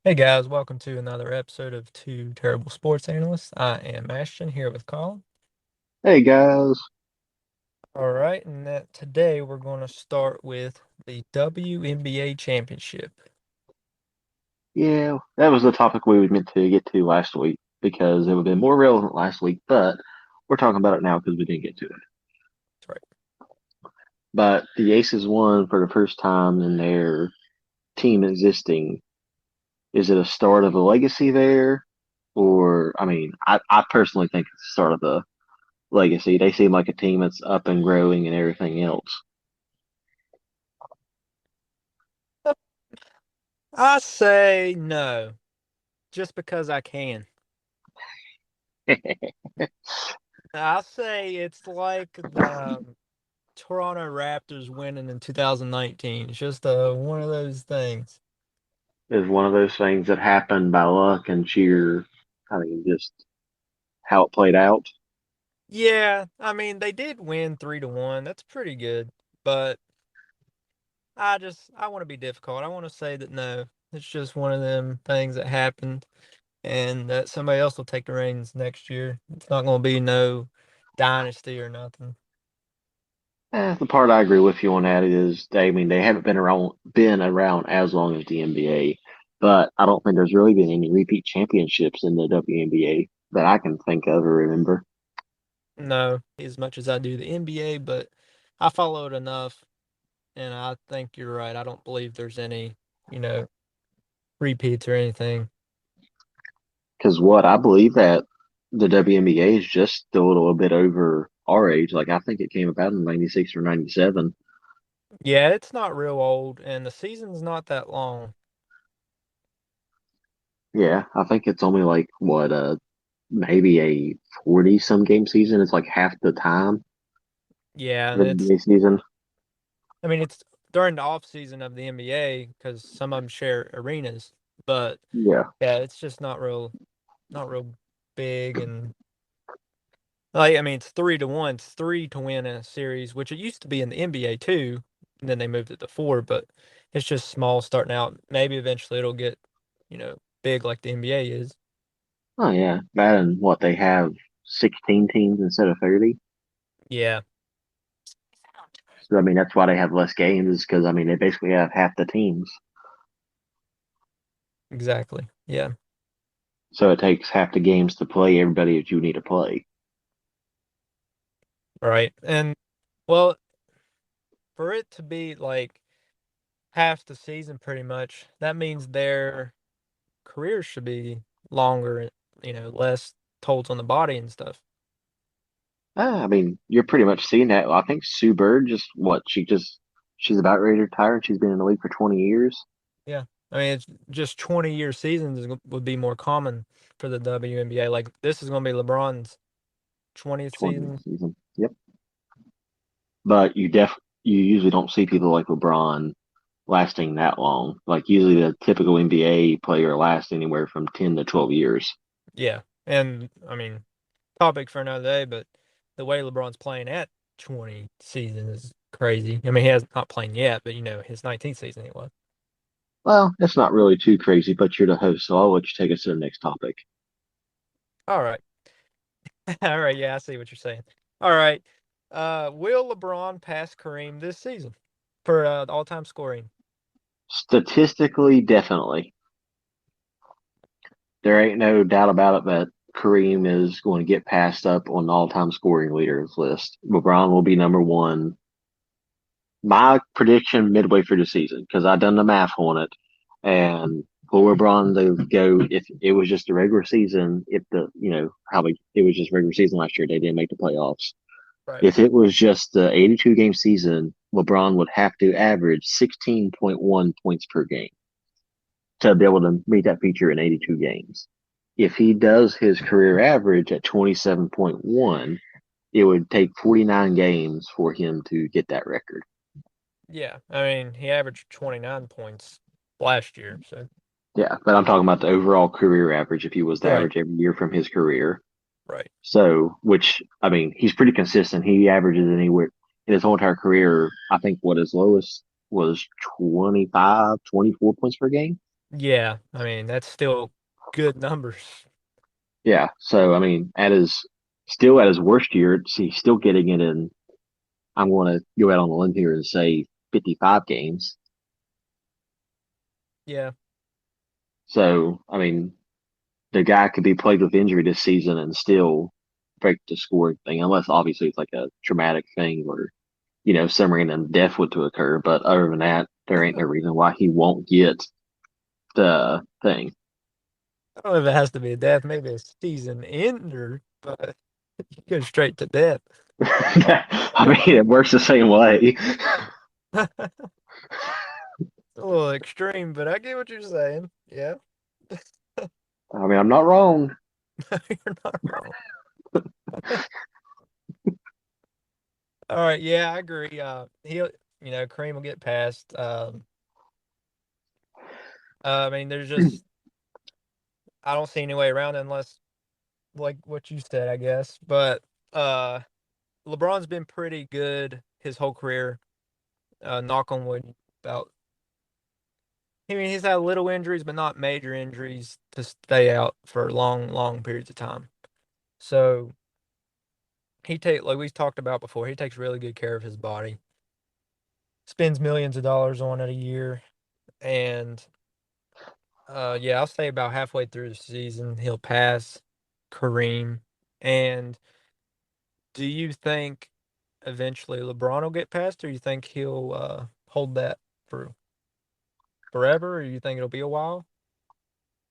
Hey guys, welcome to another episode of Two Terrible Sports Analysts. I am Ashton here with Colin. Hey guys. All right, and today we're going to start with the WNBA Championship. Yeah, that was the topic we were meant to get to last week because it would have been more relevant last week, but we're talking about it now because we didn't get to it. That's right. But the Aces won for the first time in their team existing. Is it a start of a legacy there? Or, I personally think it's the start of the legacy. They seem like a team that's up and growing and everything else. I say no, just because I can. I say it's like the Toronto Raptors winning in 2019. It's just one of those things. Is one of those things that happened by luck and sheer, just how it played out. Yeah, I mean they did win 3-1. That's pretty good, but I want to be difficult. I want to say that no, it's just one of them things that happened, and that somebody else will take the reins next year. It's not going to be no dynasty or nothing. The part I agree with you on that is they haven't been around as long as the NBA, but I don't think there's really been any repeat championships in the WNBA that I can think of or remember. No, as much as I do the NBA, but I follow it enough, and I think you're right. I don't believe there's any, you know, repeats or anything. Because what I believe that the WNBA is just still a little bit over our age. Like I think it came about in '96 or '97. Yeah, it's not real old, and the season's not that long. Yeah, I think it's only like what maybe a 40 some game season. It's like half the time Yeah, of and the NBA season. I mean, it's during the off season of the NBA because some of them share arenas, but Yeah. yeah, it's just not real big, and like I mean, it's 3-1. It's three to win a series, which it used to be in the NBA too, and then they moved it to four, but it's just small starting out. Maybe eventually it'll get, big like the NBA is. Oh yeah, that and what they have 16 teams instead of 30. Yeah, So that's why they have less games is because they basically have half the teams. exactly. Yeah, So it takes half the games to play everybody that you need to play. right. And well, for it to be like half the season pretty much, that means their careers should be longer, less tolls on the body and stuff. You're pretty much seeing that. I think Sue Bird she's about ready to retire and she's been in the league for 20 years. Yeah. I mean, it's just 20-year seasons would be more common for the WNBA. Like, this is going to be LeBron's 20th 20th season. season. Yep. But you usually don't see people like LeBron lasting that long. Like usually the typical NBA player lasts anywhere from 10 to 12 years. Yeah. And, I mean, topic for another day, but the way LeBron's playing at 20 season is crazy. I mean, he has not playing yet, but, his 19th season he was. Well, it's not really too crazy, but you're the host, so I'll let you take us to the next topic. All right. All right. Yeah, I see what you're saying. All right. Will LeBron pass Kareem this season for all-time scoring? Statistically, definitely. There ain't no doubt about it that Kareem is going to get passed up on the all-time scoring leaders list. LeBron will be number one. My prediction midway through the season, because I done the math on it, and for LeBron to go, if it was just a regular season, if it was just regular season last year, they didn't make the playoffs. Right. If it was just the 82 game season, LeBron would have to average 16.1 points per game to be able to meet that feature in 82 games. If he does his career average at 27.1, it would take 49 games for him to get that record. Yeah. I mean, he averaged 29 points last year, so Yeah, but I'm talking about the overall career average if he was to right. average every year from his career. Right. So, he's pretty consistent. He averages anywhere in his whole entire career. I think what his lowest was 25, 24 points per game. Yeah, I mean that's still good numbers. Yeah. So I mean, at his worst year, he's still getting it in. I'm going to go out on a limb here and say 55 games. Yeah. So I mean, the guy could be plagued with injury this season and still break the scoring thing, unless obviously it's like a traumatic thing where some random death would to occur. But other than that, there ain't no reason why he won't get the thing. I don't know if it has to be a death, maybe a season ender, but you go straight to death. I mean, it works the same way. It's a little extreme, but I get what you're saying. Yeah. I mean, I'm not wrong. You're not wrong. All right, yeah, I agree. He'll, Kareem will get past. I mean, there's just I don't see any way around it unless like what you said, I guess. But uh, LeBron's been pretty good his whole career. Knock on wood. About, I mean, he's had little injuries, but not major injuries to stay out for long, long periods of time. So like we talked about before, he takes really good care of his body. Spends millions of dollars on it a year, and yeah, I'll say about halfway through the season he'll pass Kareem. And do you think eventually LeBron will get past, or you think he'll hold that for forever, or you think it'll be a while?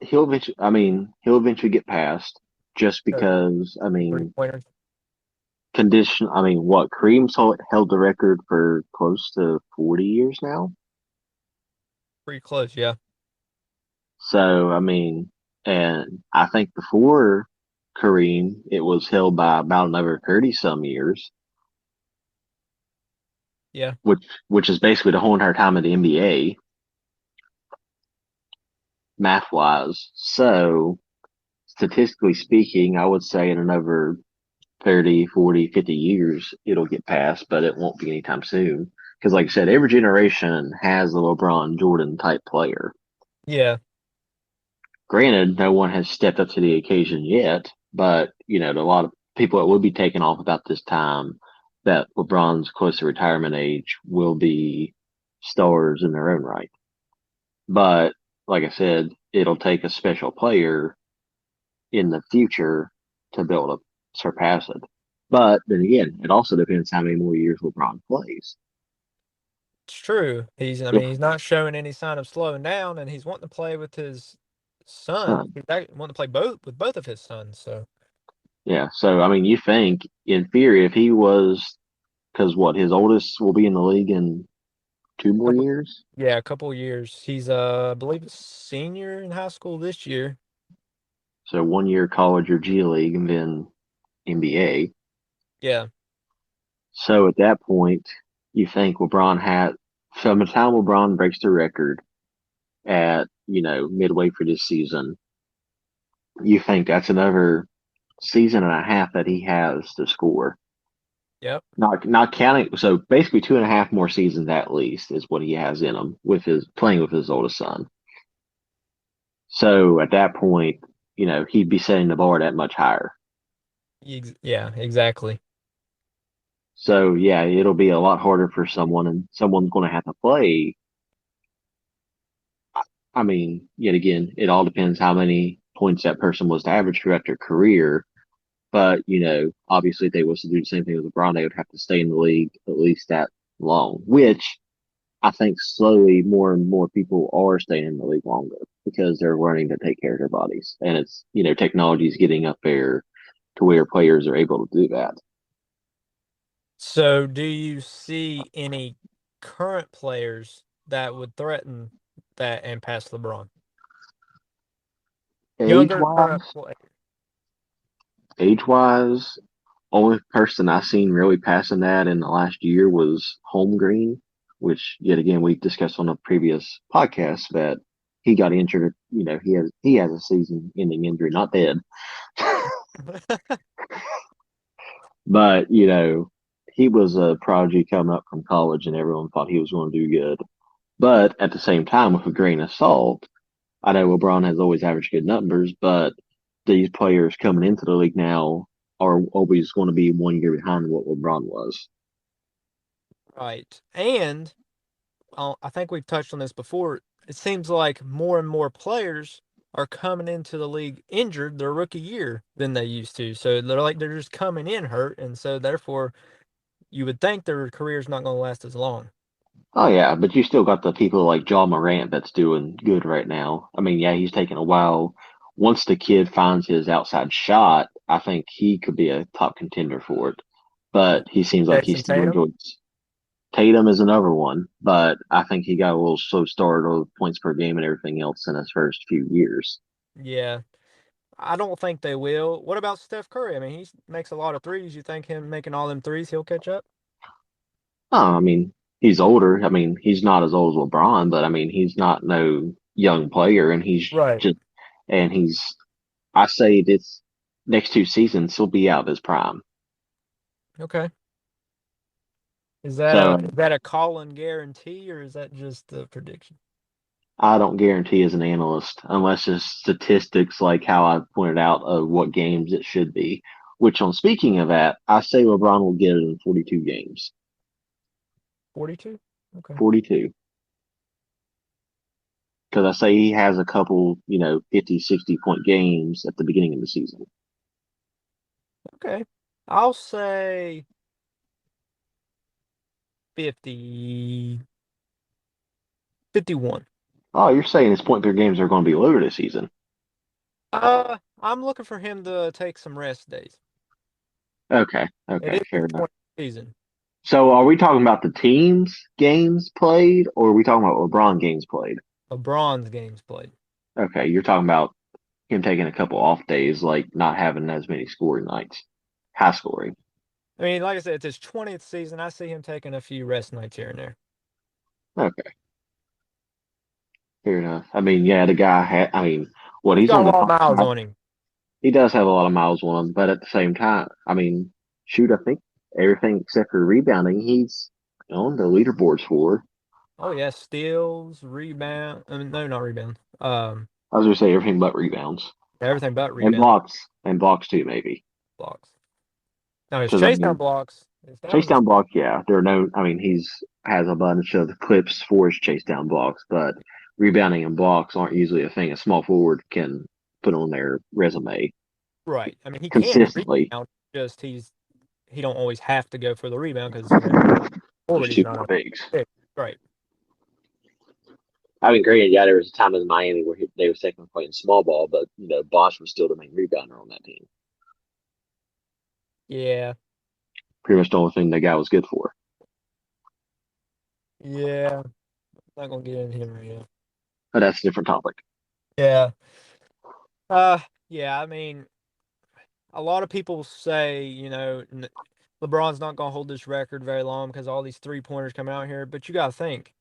He'll eventually get past just Or because, I three mean, pointers, what, held the record for close to 40 years now. pretty close, yeah, So, I mean, and I think before Kareem, it was held by about another 30 some years, yeah. which is basically the whole entire time of the NBA, math wise. So, statistically speaking, I would say in another 30, 40, 50 years, it'll get passed, but it won't be anytime soon. Because, like I said, every generation has a LeBron Jordan type player. Yeah. Granted, no one has stepped up to the occasion yet, but, a lot of people that will be taken off about this time that LeBron's close to retirement age will be stars in their own right. But, like I said, it'll take a special player in the future to be able to surpass it. But then again, it also depends how many more years LeBron plays. It's true. I If mean, he's not showing any sign of slowing down, and he's wanting to play with his son. son, He's wanting to play both of his sons. So yeah. So I mean, you think in theory, if he was, because what his oldest will be in the league in 2 more couple, years, yeah, a couple years. He's I believe a senior in high school this year. so 1 year college or G League, and then NBA. Yeah, So at that point, you think LeBron had, from the time LeBron breaks the record at midway for this season, you think that's another season and a half that he has to score. yep. Not counting, so basically 2.5 more seasons at least is what he has in him with his playing with his oldest son. So at that point, he'd be setting the bar that much higher. Yeah, exactly. So yeah, it'll be a lot harder for someone, and someone's going to have to play. I mean, yet again, it all depends how many points that person was to average throughout their career. But obviously, if they was to do the same thing as LeBron, they would have to stay in the league at least that long, which I think slowly more and more people are staying in the league longer because they're learning to take care of their bodies. And it's, technology is getting up there to where players are able to do that. So, do you see any current players that would threaten that and pass LeBron? Age Younger current wise, player. age wise, only person I seen really passing that in the last year was Home Green, which yet again we discussed on a previous podcast that he got injured. He has a season ending injury, not dead. But, he was a prodigy coming up from college and everyone thought he was going to do good. But at the same time, with a grain of salt, I know LeBron has always averaged good numbers, but these players coming into the league now are always going to be 1 year behind what LeBron was. Right. And I think we've touched on this before. It seems like more and more players are coming into the league injured their rookie year than they used to. So they're just coming in hurt, and so therefore you would think their career's not going to last as long. Oh yeah, but you still got the people like John Morant that's doing good right now. I mean, yeah, he's taking a while. Once the kid finds his outside shot, I think he could be a top contender for it. But he seems like he Jason still Tatum. enjoys. Tatum is another one, but I think he got a little slow start of points per game and everything else in his first few years. Yeah, I don't think they will. What about Steph Curry? I mean, he makes a lot of threes. You think him making all them threes, he'll catch up? I mean, he's older. I mean, he's not as old as LeBron, but I mean, he's not no young player, and Right. he's. I say this next 2 seasons he'll be out of his prime. Okay. So Is that a call and guarantee, or is that just a prediction? I don't guarantee as an analyst unless it's statistics like how I pointed out of what games it should be. Which, on speaking of that, I say LeBron will get it in 42 games. 42? Okay. 42. Because I say he has a couple, 50, 60 point games at the beginning of the season. Okay. I'll say 50, 51. Oh, you're saying his point per games are going to be lower this season. I'm looking for him to take some rest days. Okay, It okay, is his fair enough. 20th season. So are we talking about the team's games played or are we talking about LeBron games played? LeBron's games played. Okay, you're talking about him taking a couple off days, like not having as many scoring nights, high scoring. I mean, like I said, it's his 20th season. I see him taking a few rest nights here and there. Okay, fair enough. I mean, yeah, the guy had, I mean, what He's he's got on a the lot of top miles five. on him. He does have a lot of miles on him, but at the same time, I mean, shoot, I think everything except for rebounding, he's on the leaderboards for. Oh yeah, steals, rebound. I mean, no, not rebound. I was going to say everything but rebounds Everything but and rebound blocks too, maybe. blocks. Now his Because I chase down mean, blocks is chase down this. down block, yeah, there are no. I mean, he's has a bunch of clips for his chase down blocks, but rebounding and blocks aren't usually a thing a small forward can put on their resume Right. I mean, he can consistently. rebound. Just he don't always have to go for the rebound because There's forward he's two not more a bigs. pick. Right. I mean, granted, yeah, there was a time in Miami where they were second playing small ball, but Bosh was still the main rebounder on that team. Yeah. Pretty much the only thing that guy was good for. Yeah. Not gonna get into him right now. But that's a different topic. Yeah. Uh. Yeah. I mean, a lot of people say LeBron's not gonna hold this record very long because all these 3 pointers come out here. But you gotta think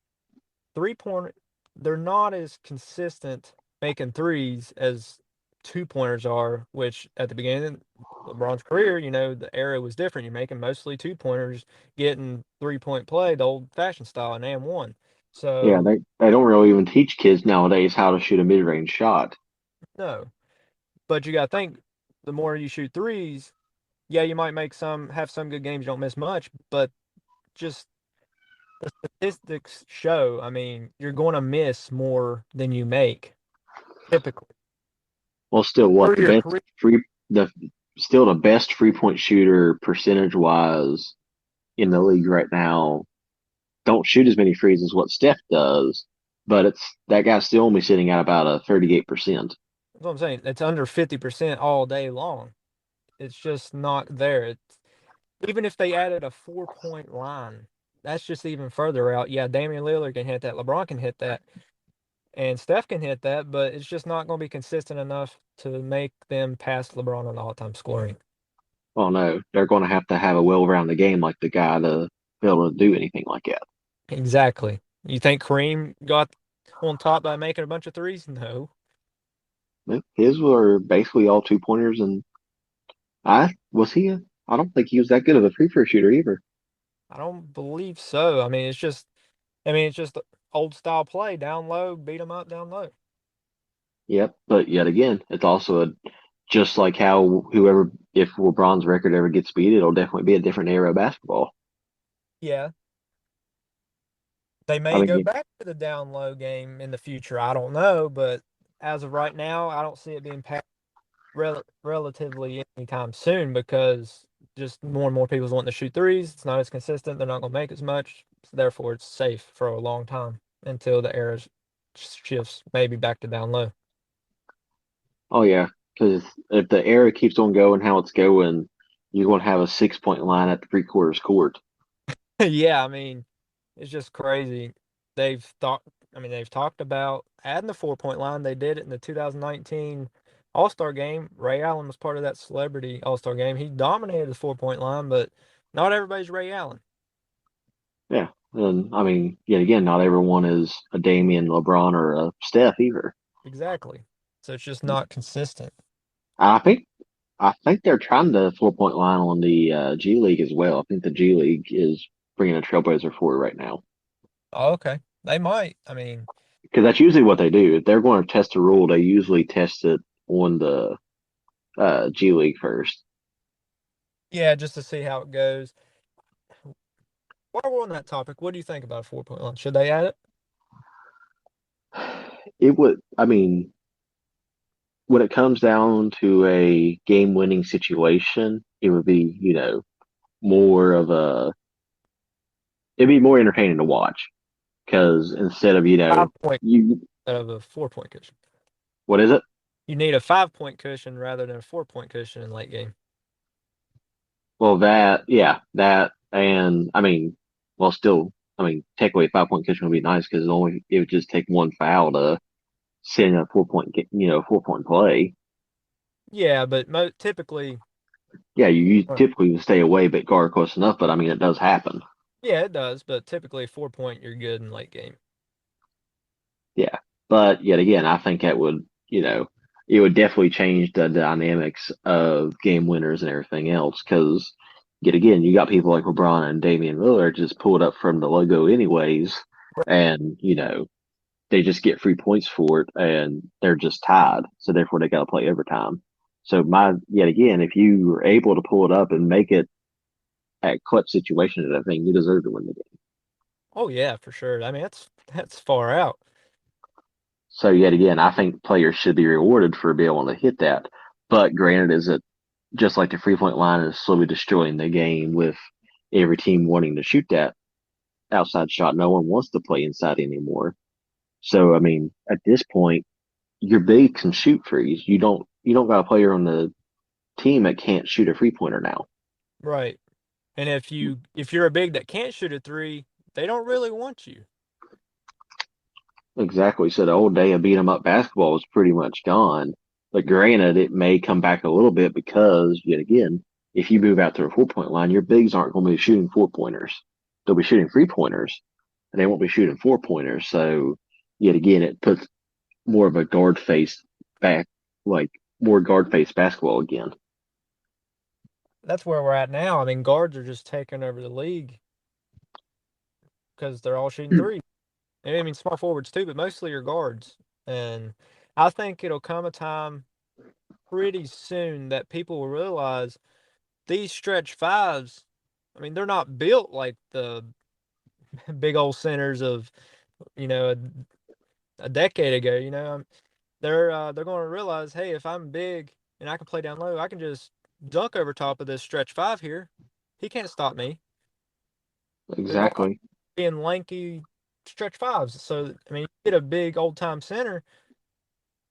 3 pointer, they're not as consistent making threes as 2 pointers are, which at the beginning of LeBron's career, the era was different. You're making mostly 2 pointers, getting 3 point play the old fashioned style and one. Yeah, So they don't really even teach kids nowadays how to shoot a mid range shot. no. But you gotta think the more you shoot threes, yeah, you might have some good games, you don't miss much, but just the statistics show, I mean, you're gonna miss more than you make typically. Well, still, what For the your best career. free the still the best 3 point shooter percentage wise in the league right now. Don't shoot as many frees as what Steph does, but it's that guy's still only sitting at about a 38%. That's what I'm saying. It's under 50% all day long. It's just not there. Even if they added a 4 point line, that's just even further out. Yeah, Damian Lillard can hit that. LeBron can hit that. And Steph can hit that, but it's just not going to be consistent enough to make them pass LeBron on all-time scoring. Well, no, they're going to have a well-rounded game like the guy to be able to do anything like that. Exactly. You think Kareem got on top by making a bunch of threes? No, His were basically all 2 pointers, and I was he. I don't think he was that good of a free throw shooter either. I don't believe so. I mean, it's just old style play, down low, beat them up down low. Yep. But yet again, it's also just like how whoever, if LeBron's record ever gets beat, it'll definitely be a different era of basketball. Yeah, they I may go mean, back to the down low game in the future. I don't know, but as of right now, I don't see it being passed relatively anytime soon because just more and more people's wanting to shoot threes. It's not as consistent. They're not going to make as much. So therefore, it's safe for a long time until the era shifts maybe back to down low. oh yeah, because if the era keeps on going how it's going, you're going to have a 6 point line at the three quarters court. Yeah, I mean, it's just crazy. They've thought, I mean, they've talked about adding the 4 point line. They did it in the 2019 All-Star game. Ray Allen was part of that celebrity All-Star game. He dominated the 4 point line, but not everybody's Ray Allen. Yeah. And I mean, yet again, not everyone is a Damian, LeBron, or a Steph either. Exactly. So it's just not consistent. I think I think they're trying the 4 point line on the G League as well. I think the G League is bringing a trailblazer for it right now Oh, okay. They might. I mean, because that's usually what they do. If they're going to test a rule, they usually test it on the G League first. yeah, just to see how it goes. While we're on that topic, what do you think about a 4 point line? Should they add it? It would, I mean, when it comes down to a game-winning situation, it would be, more of a, it'd be more entertaining to watch because instead of, 5 point you, instead of a 4 point cushion. what is it? You need a 5 point cushion rather than a 4 point cushion in late game. Well, yeah, that, and I mean, well, still, I mean, technically, a 5 point cushion would be nice because it would just take one foul to send a 4 point, 4 point play. Yeah, but typically, Yeah, you uh, typically would stay away, but guard close enough. But I mean, it does happen. yeah, it does. But typically, 4 point, you're good in late game. Yeah, but yet again, I think that would, it would definitely change the dynamics of game winners and everything else. Because yet again, you got people like LeBron and Damian Lillard just pull it up from the logo anyways, and they just get free points for it, and they're just tied. So therefore, they got to play overtime. So yet again, if you were able to pull it up and make it at clutch situation and everything, you deserve to win the game. Oh yeah, for sure. I mean, that's far out. So yet again, I think players should be rewarded for being able to hit that. But granted, is it just like the 3 point line is slowly destroying the game with every team wanting to shoot that outside shot? No one wants to play inside anymore. So I mean, at this point, your big can shoot threes. You don't got a player on the team that can't shoot a 3 pointer now. Right. And if you're a big that can't shoot a three, they don't really want you. Exactly. So the old day of beat 'em up basketball is pretty much gone. But granted, it may come back a little bit because, yet again, if you move out to a 4 point line, your bigs aren't going to be shooting 4 pointers. They'll be shooting 3 pointers, and they won't be shooting 4 pointers. So, yet again, it puts more of a guard face back, like more guard face basketball again. That's where we're at now. I mean, guards are just taking over the league because they're all shooting three. And I mean, small forwards too, but mostly your guards. And I think it'll come a time pretty soon that people will realize these stretch fives. I mean, they're not built like the big old centers of a decade ago. They're going to realize, hey, if I'm big and I can play down low, I can just dunk over top of this stretch five here. He can't stop me. They're going to Exactly. be in lanky stretch fives. So I mean, you get a big old time center,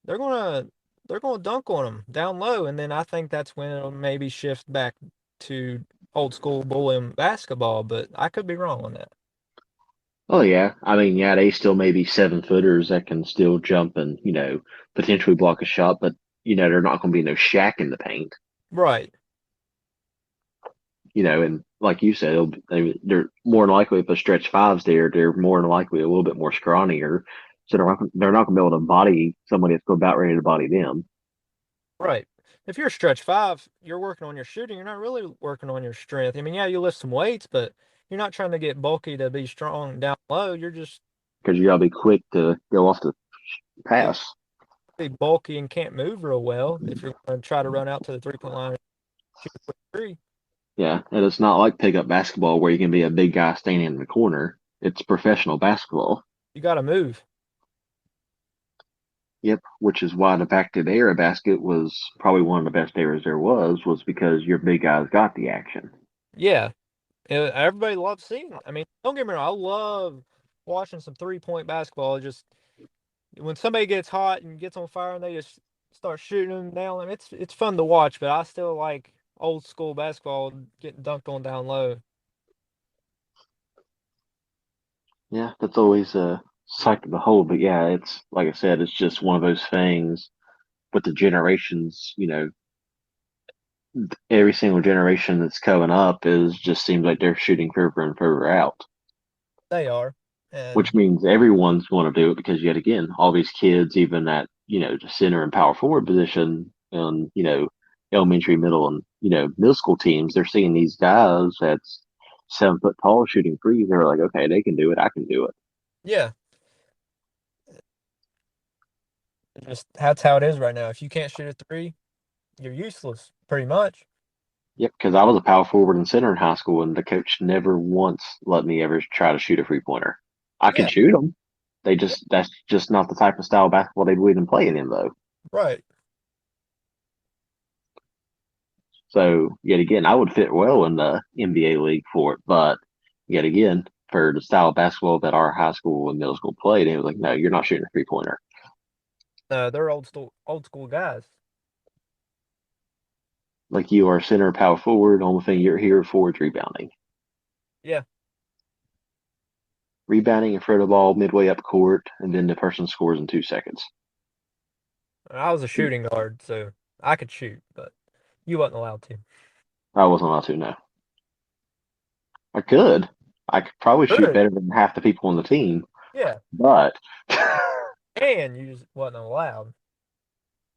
they're gonna they're gonna dunk on them down low, and then I think that's when it'll maybe shift back to old school bullying basketball. But I could be wrong on that. Oh yeah. I mean, yeah, they still may be 7 footers that can still jump and, potentially block a shot, but they're not going to be no shack in the paint. Right. And like you said, they're more than likely if a stretch five's there, they're more than likely a little bit more scrawnier, so they're not going to be able to body somebody that's about ready to body them. Right. If you're a stretch five, you're working on your shooting. You're not really working on your strength. I mean, yeah, you lift some weights, but you're not trying to get bulky to be strong down low. You're just Because you got to be quick to go off the yeah, pass. Be bulky and can't move real well if you're going to try to run out to the 3-point line and shoot a quick three. Yeah, and it's not like pickup basketball where you can be a big guy standing in the corner. It's professional basketball. You got to move. Yep, which is why the back to the era basket was probably one of the best eras there was because your big guys got the action. Yeah, everybody loves seeing. I mean, don't get me wrong. I love watching some 3-point basketball. Just when somebody gets hot and gets on fire and they just start shooting them down, I mean, it's fun to watch. But I still like old school basketball, getting dunked on down low. Yeah, that's always a sight to behold. But yeah, it's like I said, it's just one of those things with the generations, every single generation that's coming up is just seems like they're shooting further and further out, They are, and which means everyone's going to do it because yet again, all these kids, even at, the center and power forward position and, elementary, middle and, middle school teams, they're seeing these guys that's 7 foot tall shooting threes. They're like, okay, they can do it. I can do it. yeah, just that's how it is right now. If you can't shoot a three, you're useless, pretty much. Yep, because I was a power forward and center in high school, and the coach never once let me ever try to shoot a 3 pointer. I could Yeah, shoot them. yeah, That's just not the type of style of basketball they believe in playing in, though. right. So, yet again, I would fit well in the NBA league for it. But, yet again, for the style of basketball that our high school and middle school played, it was like, no, you're not shooting a 3 pointer. They're old school guys. Like you are center power forward, only thing you're here for is rebounding. Yeah, Rebounding in front of the ball midway up court, and then the person scores in 2 seconds. I was a shooting guard, so I could shoot, but you wasn't allowed to. I wasn't allowed to, no. I could. I could probably shoot Good. better than half the people on the team, Yeah, but and you just wasn't allowed.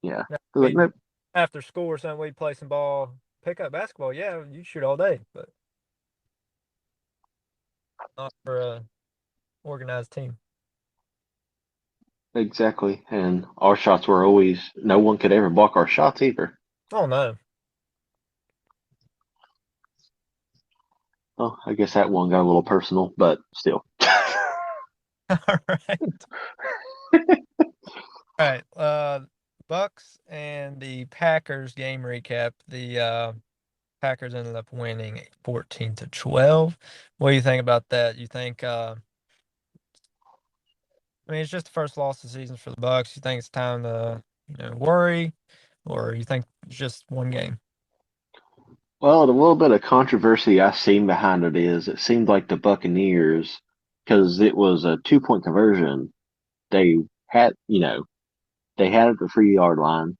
yeah. Now, Like, nope. after school or something, we'd play some ball, pick up basketball. Yeah, you shoot all day, but not for a organized team. Exactly. And our shots were always, no one could ever block our shots either. Oh no. Oh, I guess that one got a little personal, but still. All right. All right. Bucks and the Packers game recap. The Packers ended up winning 14-12. What do you think about that? You think I mean it's just the first loss of the season for the Bucks. You think it's time to, worry, or you think it's just one game? Well, the little bit of controversy I've seen behind it is it seemed like the Buccaneers, because it was a 2 point conversion, they had, they had it at the 3 yard line,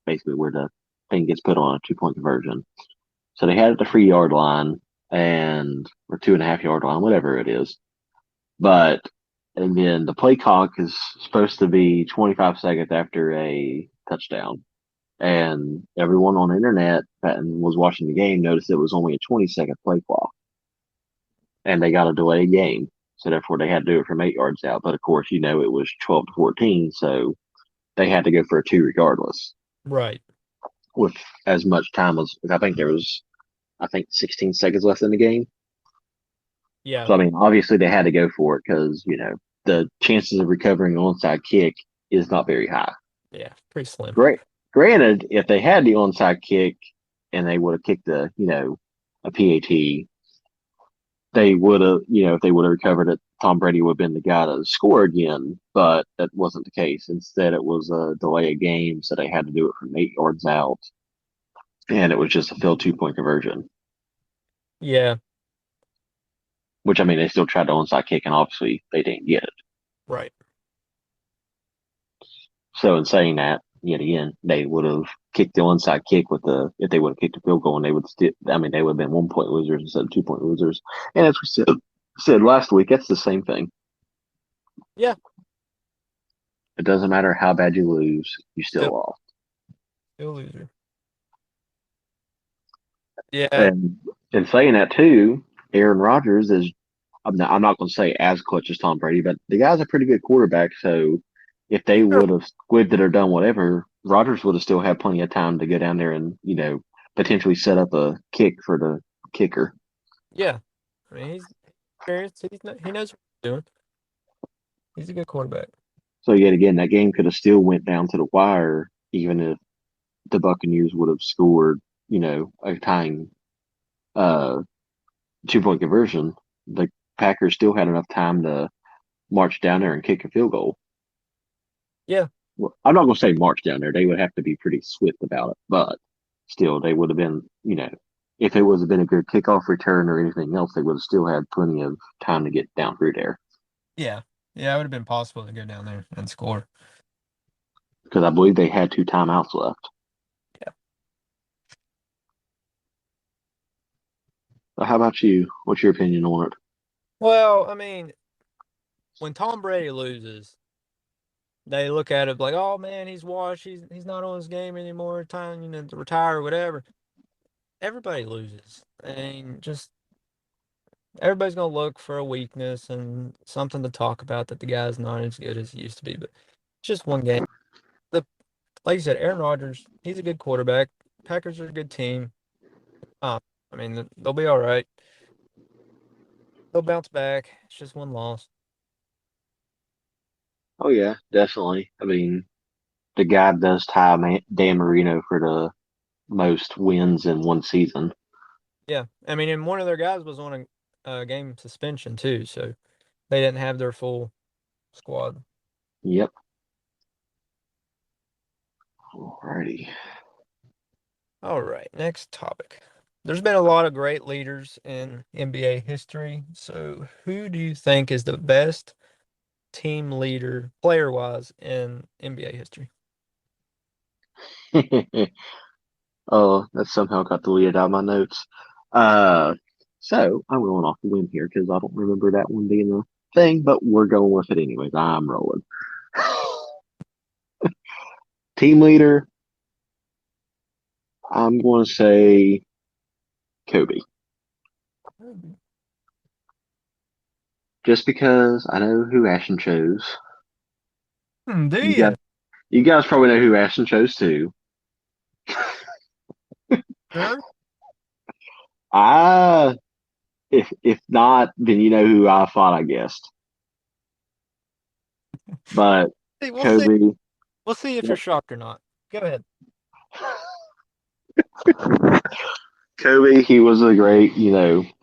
basically where the thing gets put on a 2 point conversion. So they had it at the 3 yard line and or 2.5 yard line, whatever it is. But and then the play clock is supposed to be 25 seconds after a touchdown. And everyone on the internet that was watching the game noticed it was only a 20-second play clock. And they got a delay game. So therefore they had to do it from 8 yards out. But of course, it was 12-14. So they had to go for a two regardless. Right. With as much time as I think there was, 16 seconds left in the game. Yeah. So I mean, obviously they had to go for it because the chances of recovering an onside kick is not very high. Yeah. Pretty slim. Great. Granted, if they had the onside kick and they would have kicked a PAT, they would have, if they would have recovered it, Tom Brady would have been the guy to score again. But that wasn't the case. Instead, it was a delay of game, so they had to do it from 8 yards out, and it was just a failed 2 point conversion. Yeah. Which I mean, they still tried to onside kick, and obviously they didn't get it. Right. So in saying that, yet again, they would have kicked the onside kick if they would have kicked the field goal, and they would still, I mean, they would have been 1 point losers instead of 2 point losers. And as we said last week, that's the same thing. Yeah. It doesn't matter how bad you lose, you still Still, lost. still loser. Yeah. And in saying that too, Aaron Rodgers is, I'm not going to say as clutch as Tom Brady, but the guy's a pretty good quarterback. So If they Sure. would have squibbed it or done whatever, Rodgers would have still had plenty of time to go down there and potentially set up a kick for the kicker. Yeah. I mean, he's experienced. He knows what he's doing. He's a good quarterback. So yet again, that game could have still went down to the wire, even if the Buccaneers would have scored, a tying 2-point conversion. The Packers still had enough time to march down there and kick a field goal. Yeah. Well, I'm not going to say march down there. They would have to be pretty swift about it, but still, they would have been, if it was been a good kickoff return or anything else, they would have still had plenty of time to get down through there. Yeah. Yeah, it would have been possible to go down there and score. Because I believe they had 2 timeouts left. Yeah. So how about you? What's your opinion on it? Well, I mean, when Tom Brady loses, they look at it like, oh man, he's washed. He's not on his game anymore. Time, to retire or whatever. Everybody loses. I mean, just everybody's gonna look for a weakness and something to talk about that the guy's not as good as he used to be. But it's just one game. The Like you said, Aaron Rodgers, he's a good quarterback. Packers are a good team. Uh, I mean, they'll be all right. They'll bounce back. It's just one loss. Oh yeah, definitely. I mean, the guy does tie Dan Marino for the most wins in one season. Yeah, I mean, and one of their guys was on a game suspension too, so they didn't have their full squad. Yep. Alrighty. All right, next topic. There's been a lot of great leaders in NBA history. So, who do you think is the best team leader, player wise, in NBA history? Oh, that somehow got deleted out of my notes. Uh, so I'm going off the whim here because I don't remember that one being a thing, but we're going with it anyways. I'm rolling. Team leader, I'm going to say Kobe, just because I know who Ashton chose. Do You you? got, you guys probably know who Ashton chose too. Sure. I, if not, then you know who I thought I guessed. But See, we'll see. Kobe, We'll see if you're yep. shocked or not. Go ahead. Kobe, he was a great,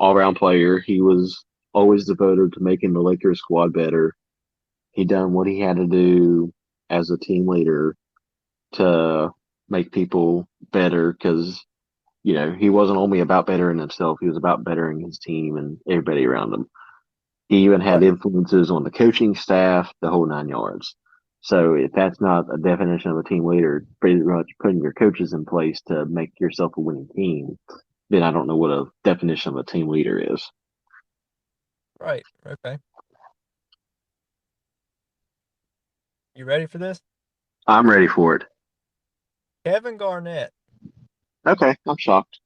all around player. He was always devoted to making the Lakers squad better. He done what he had to do as a team leader to make people better because, he wasn't only about bettering himself, he was about bettering his team and everybody around him. He even had Right. influences on the coaching staff, the whole 9 yards. So if that's not a definition of a team leader, pretty much putting your coaches in place to make yourself a winning team, then I don't know what a definition of a team leader is. Right. Okay. You ready for this? I'm ready for it. Kevin Garnett. Okay, I'm shocked.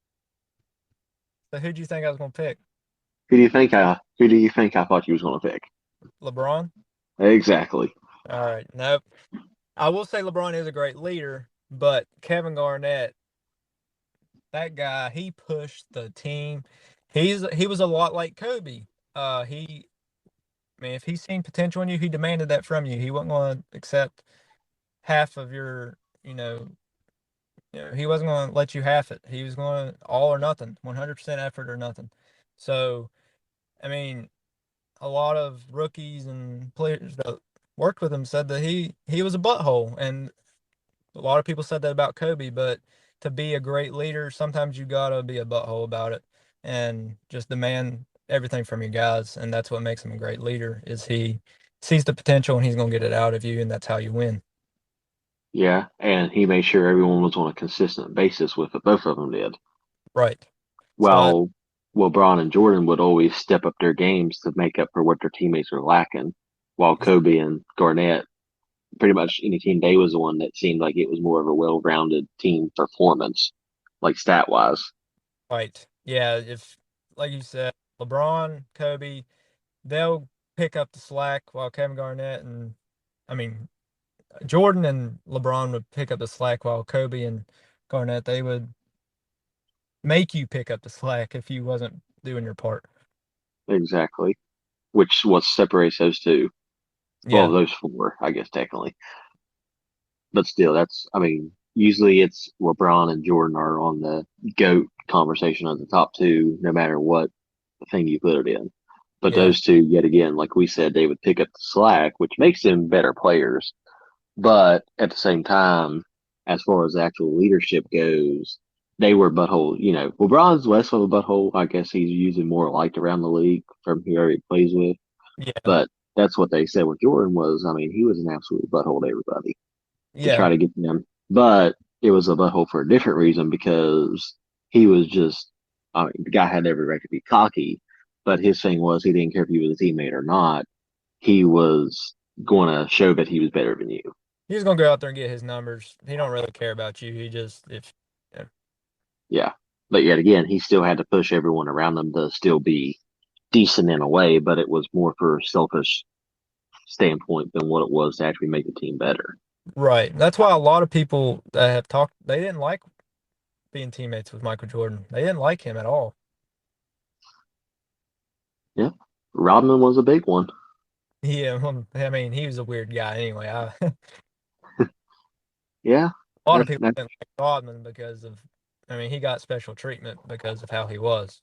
So who do you think I was going to pick? Who do you think I thought you was going to pick? LeBron? Exactly. All right. Nope. I will say LeBron is a great leader, but Kevin Garnett, that guy, he pushed the team. He was a lot like Kobe. I mean, if he seen potential in you, he demanded that from you. He wasn't going to accept half of your, he wasn't going to let you half it. He was going all or nothing, 100% effort or nothing. So, I mean, a lot of rookies and players that worked with him said that he was a butthole, and a lot of people said that about Kobe. But to be a great leader, sometimes you gotta be a butthole about it and just demand everything from your guys, and that's what makes him a great leader. Is he sees the potential and he's gonna get it out of you, and that's how you win. Yeah, and he made sure everyone was on a consistent basis with it. Both of them did. Right. So While LeBron and Jordan would always step up their games to make up for what their teammates were lacking, while Kobe and Garnett, pretty much any team they was the one that seemed like it was more of a well-rounded team performance, like stat wise. right. Yeah, if like you said, LeBron, Kobe, they'll pick up the slack while Kevin Garnett and I mean Jordan and LeBron would pick up the slack while Kobe and Garnett, they would make you pick up the slack if you wasn't doing your part. Exactly. Which what separates those two. Well, Yeah, those four, I guess technically. But still, that's I mean, usually it's LeBron and Jordan are on the GOAT conversation of the top two, no matter what thing you put it in. But yeah, those two, yet again, like we said, they would pick up the slack, which makes them better players. But at the same time, as far as actual leadership goes, they were butthole. You know, LeBron's less of a butthole. I guess he's usually more liked around the league from whoever he plays with. yeah, But that's what they said with Jordan was. I mean, he was an absolute butthole to everybody to yeah, try to get them. But it was a butthole for a different reason because he was just. I mean, the guy had every right to be cocky, but his thing was he didn't care if he was a teammate or not. He was going to show that he was better than you. he's gonna go out there and get his numbers. He don't really care about you. He just if yeah, Yeah. But yet again, he still had to push everyone around him to still be decent in a way, but it was more for a selfish standpoint than what it was to actually make the team better. right. That's why a lot of people that have talked they didn't like being teammates with Michael Jordan. They didn't like him at all. Yeah. Rodman was a big one. Yeah, I mean, he was a weird guy anyway. Yeah. A lot of That, people that, didn't like Rodman because of, I mean, he got special treatment because of how he was.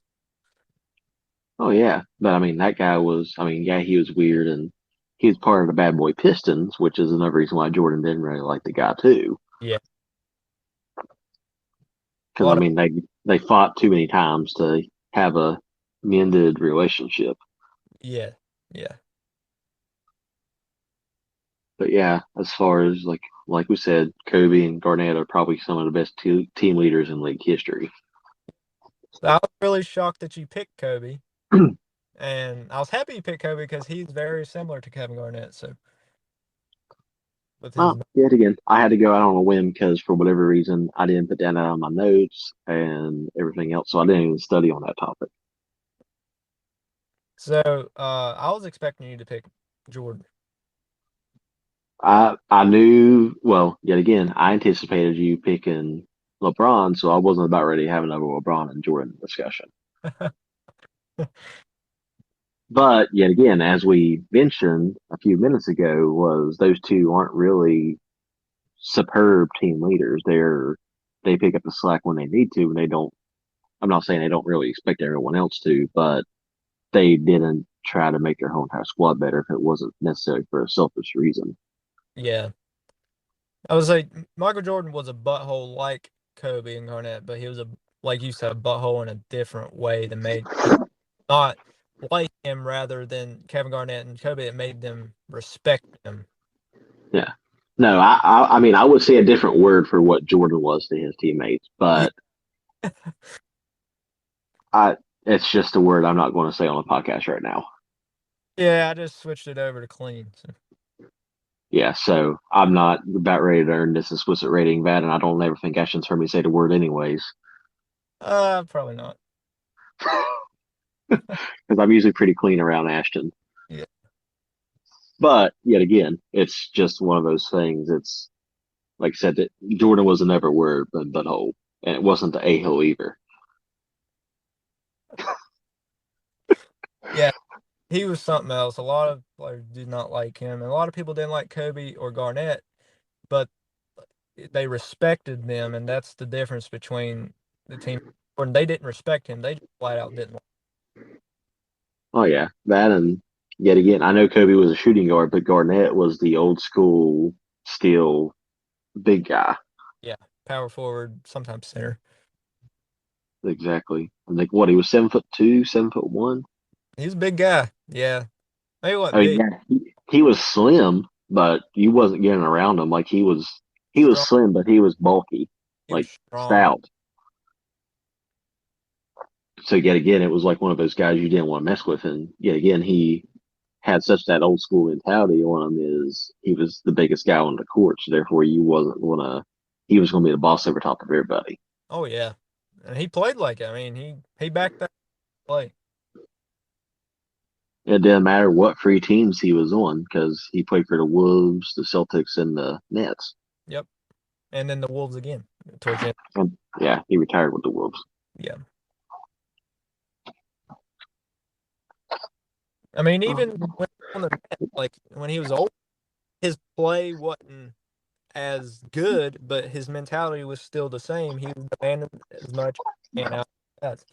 oh, yeah. But I mean, that guy was, I mean, yeah, he was weird and he was part of the Bad Boy Pistons, which is another reason why Jordan didn't really like the guy, too. Yeah, a Because, I lot of mean, they fought too many times to have a mended relationship. yeah, yeah. But yeah, as far as like we said, Kobe and Garnett are probably some of the best team leaders in league history. I was really shocked that you picked Kobe, and I was happy you picked Kobe because he's very similar to Kevin Garnett. So with his, Well, yet again, I had to go out on a whim because for whatever reason I didn't put that on my notes and everything else, so I didn't even study on that topic. so I was expecting you to pick Jordan. I knew well, yet again, I anticipated you picking LeBron, so I wasn't about ready to have another LeBron and Jordan discussion. But yet again, as we mentioned a few minutes ago, was those two aren't really superb team leaders. They pick up the slack when they need to, and they don't. I'm not saying they don't really expect everyone else to, but they didn't try to make their whole entire squad better if it wasn't necessarily for a selfish reason. Yeah, I was like Michael Jordan was a butthole like Kobe and Garnett, but he was a like you said, a butthole in a different way that made people not like him rather than Kevin Garnett and Kobe. It made them respect him. Yeah. No, I mean, I would say a different word for what Jordan was to his teammates, Yeah, but I, it's just a word I'm not going to say on the podcast right now. yeah. I just switched it over to clean. So. Yeah, so I'm not about ready to earn this explicit rating bad, and I don't ever think Ashton's heard me say the word anyways, Probably not. because I'm usually pretty clean around Ashton. Yeah, But yet again, it's just one of those things. It's like I said that Jordan was a never word, but butthole, and it wasn't the a hole either. yeah. He was something else. A lot of players did not like him, and a lot of people didn't like Kobe or Garnett, but they respected them, and that's the difference between the team. When they didn't respect him, they just flat out didn't. Oh yeah, that and yet again, I know Kobe was a shooting guard, but Garnett was the old school, still big guy. Yeah, power forward, sometimes center. Exactly. And like what he was 7'2", 7'1". He's a big guy. Yeah, maybe I what mean, big, yeah, he was slim, but you wasn't getting around him. Like he was strong. slim, but he was bulky, He was like strong. stout. So yet again, it was like one of those guys you didn't want to mess with. And yet again, he had such that old school mentality on him is he was the biggest guy on the court. So therefore, you wasn't gonna he was gonna be the boss over top of everybody. Oh yeah, and he played like it. I mean, he backed that play. It didn't matter what free teams he was on because he played for the Wolves, the Celtics, and the Nets. Yep. And then the Wolves again towards the end. And yeah, he retired with the Wolves. Yeah. I mean, Oh, even when on the net, like when he was old, his play wasn't as good, but his mentality was still the same. He demanded as much and out. That's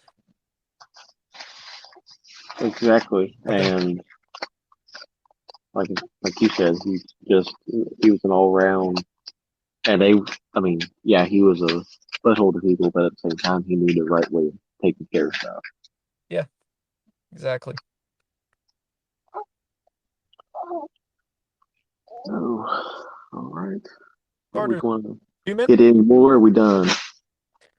exactly. I think. And like you said, he was an all round. And I mean, yeah, he was a butthole to people, but at the same time, he knew the right way of taking care of stuff. Yeah, exactly. Oh, all right. Are we Carter, going to 2 minutes. hit any more? Are we done?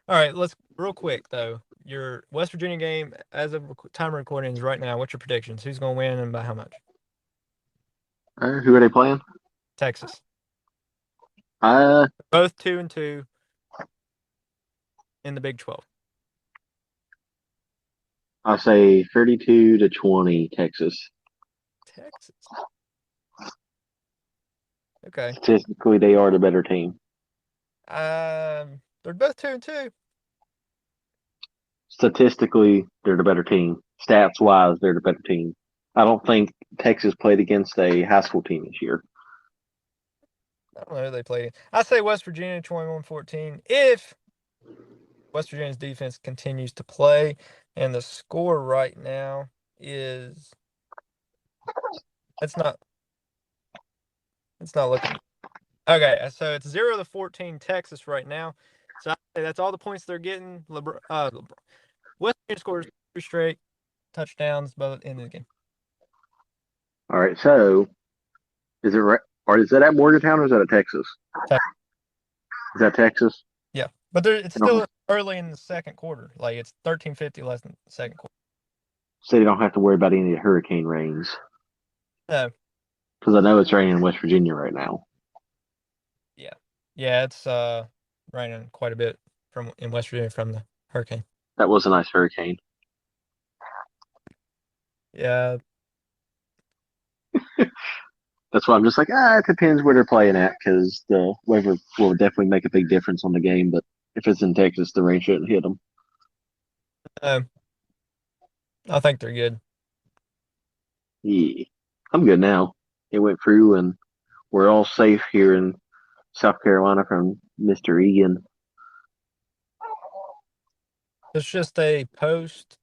All right, let's real quick though. Your West Virginia game, as of time of recording, is right now. What's your predictions? Who's going to win and by how much? All right, who are they playing? Texas. I Both 2-2 in the Big 12. I say 32-20 Texas. Texas. Okay. Statistically, they are the better team. They're both 2-2. Statistically, they're the better team. Stats wise, they're the better team. I don't think Texas played against a high school team this year. I don't know who they played. I say West Virginia 21-14. If West Virginia's defense continues to play, and the score right now is it's not looking okay. So it's 0-14 Texas right now. So I say that's all the points they're getting. LeBron. West Virginia scores 3 straight touchdowns by the end of the game. All right, so is it right? Or is that at Morgantown or is that at Texas? Is that Texas? Yeah, but it's still early in the second quarter. Like it's 13:50 less than the second quarter. So you don't have to worry about any of the hurricane rains No, because I know it's raining in West Virginia right now. yeah, yeah, it's raining quite a bit from in West Virginia from the hurricane. That was a nice hurricane. Yeah, That's why I'm just like, it depends where they're playing at because the weather will definitely make a big difference on the game. But if it's in Texas, the rain shouldn't hit them. um, I think they're good. Yeah, I'm good now. It went through and we're all safe here in South Carolina from Mr. Egan. It's just a post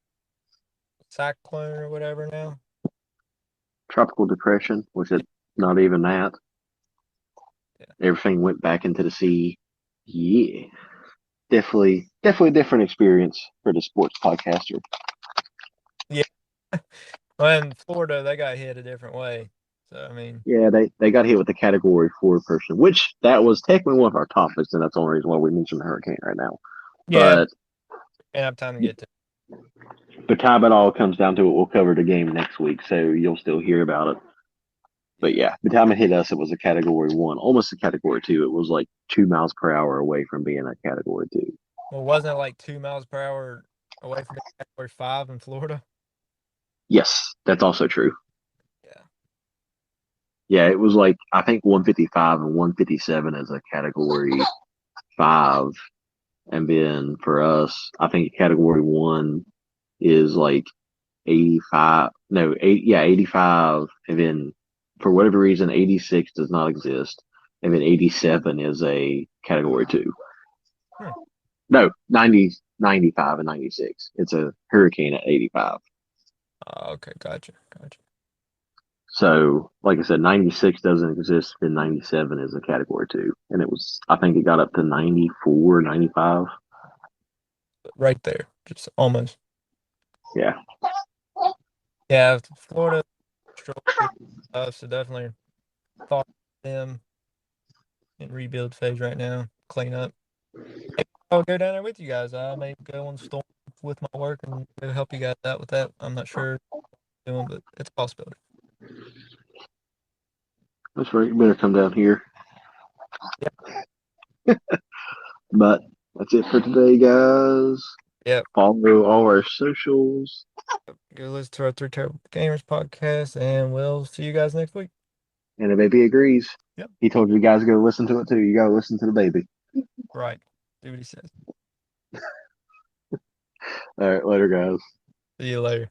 cyclone or whatever now. Tropical depression, which is not even that. Yeah, Everything went back into the sea. Yeah, definitely a different experience for the sports podcaster. yeah. Well, in Florida, they got hit a different way. So I mean, Yeah, they got hit with the Category 4 person, which that was technically one of our topics, and that's the only reason why we mentioned the hurricane right now. yeah, But and have time to get to. the time it all comes down to it, we'll cover the game next week, so you'll still hear about it. But Yeah. yeah, the time it hit us, it was a Category 1, almost a Category 2. It was like 2 miles per hour away from being a Category 2. Well, wasn't it like 2 miles per hour away from Category 5 in Florida? Yes, that's also true. Yeah. Yeah, it was like I think 155 and 157 as a Category 5, and then for us, I think Category 1 is like 85. No, 85, and then for whatever reason, 86 does not exist, and then 87 is a Category 2. Hmm. No, 90, 95 and 96. It's a hurricane at 85. Okay, gotcha. So, like I said, 96 doesn't exist, and 97 is a Category 2. And it was, I think it got up to 94, 95. Right there, just almost. Yeah. Yeah, Florida struggled with stuff, so definitely thought them in rebuild phase right now. Clean up. Maybe I'll go down there with you guys. I may go on storm with my work and go help you guys out with that. I'm not sure doing, but it's a possibility. That's right. You better come down here. Yep. But that's it for today, guys. Yep. Follow all our socials. Go listen to our Three Terrible Gamers podcast, and we'll see you guys next week. And the baby agrees. Yep. He told you guys to go listen to it too. You got to listen to the baby. Right. Do what he says. All right, later, guys. See you later.